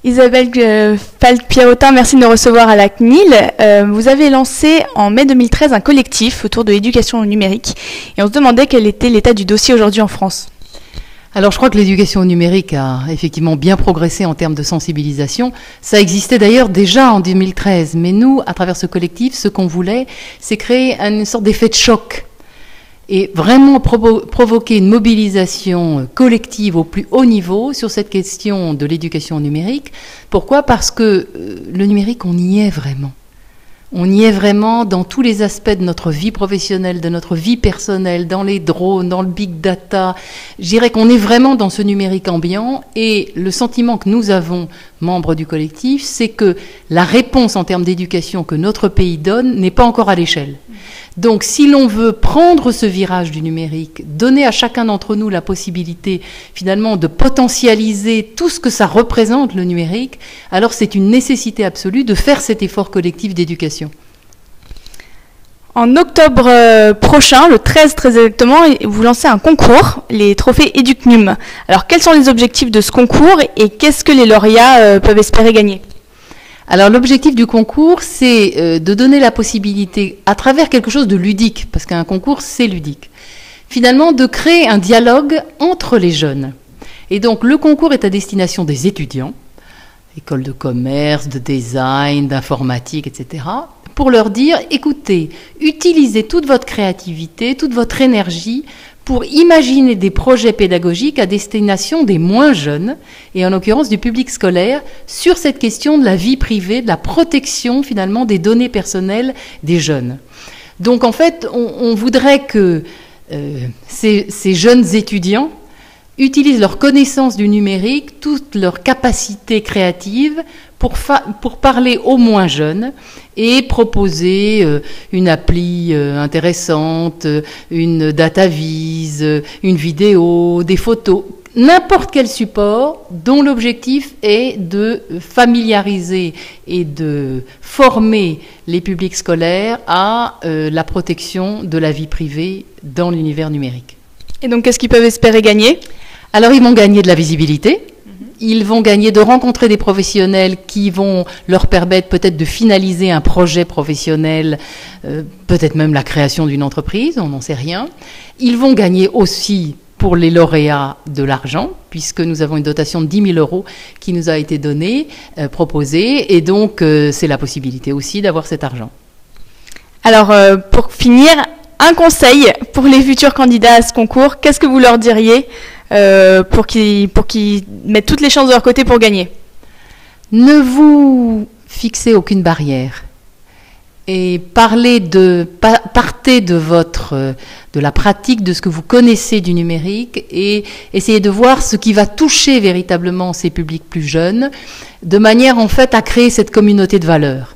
Isabelle Falk-Pierrotin, merci de nous recevoir à la CNIL. Vous avez lancé en mai 2013 un collectif autour de l'éducation au numérique et on se demandait quel était l'état du dossier aujourd'hui en France. Alors je crois que l'éducation au numérique a effectivement bien progressé en termes de sensibilisation. Ça existait d'ailleurs déjà en 2013, mais nous, à travers ce collectif, ce qu'on voulait, c'est créer une sorte d'effet de choc et vraiment provoquer une mobilisation collective au plus haut niveau sur cette question de l'éducation au numérique. Pourquoi ? Parce que le numérique, on y est vraiment. On y est vraiment dans tous les aspects de notre vie professionnelle, de notre vie personnelle, dans les drones, dans le big data. Je dirais qu'on est vraiment dans ce numérique ambiant et le sentiment que nous avons, membres du collectif, c'est que la réponse en termes d'éducation que notre pays donne n'est pas encore à l'échelle. Donc si l'on veut prendre ce virage du numérique, donner à chacun d'entre nous la possibilité finalement de potentialiser tout ce que ça représente le numérique, alors c'est une nécessité absolue de faire cet effort collectif d'éducation. En octobre prochain, le 13 très exactement, vous lancez un concours, les trophées EducNum. Alors quels sont les objectifs de ce concours et qu'est-ce que les lauréats peuvent espérer gagner ? Alors l'objectif du concours, c'est de donner la possibilité, à travers quelque chose de ludique, parce qu'un concours, c'est ludique, finalement de créer un dialogue entre les jeunes. Et donc le concours est à destination des étudiants, écoles de commerce, de design, d'informatique, etc., pour leur dire, écoutez, utilisez toute votre créativité, toute votre énergie pour imaginer des projets pédagogiques à destination des moins jeunes, et en l'occurrence du public scolaire, sur cette question de la vie privée, de la protection finalement des données personnelles des jeunes. Donc en fait, on voudrait que ces jeunes étudiants utilisent leur connaissance du numérique, toute leur capacité créative pour parler aux moins jeunes et proposer une appli intéressante, une data vise, une vidéo, des photos, n'importe quel support dont l'objectif est de familiariser et de former les publics scolaires à la protection de la vie privée dans l'univers numérique. Et donc qu'est-ce qu'ils peuvent espérer gagner ? Alors ils vont gagner de la visibilité. Ils vont gagner de rencontrer des professionnels qui vont leur permettre peut-être de finaliser un projet professionnel, peut-être même la création d'une entreprise, on n'en sait rien. Ils vont gagner aussi pour les lauréats de l'argent, puisque nous avons une dotation de 10 000 € qui nous a été donnée, proposée, et donc c'est la possibilité aussi d'avoir cet argent. Alors pour finir, un conseil pour les futurs candidats à ce concours, qu'est-ce que vous leur diriez pour qu'ils mettent toutes les chances de leur côté pour gagner ? Ne vous fixez aucune barrière et partez de la pratique de ce que vous connaissez du numérique et essayez de voir ce qui va toucher véritablement ces publics plus jeunes, de manière en fait à créer cette communauté de valeurs.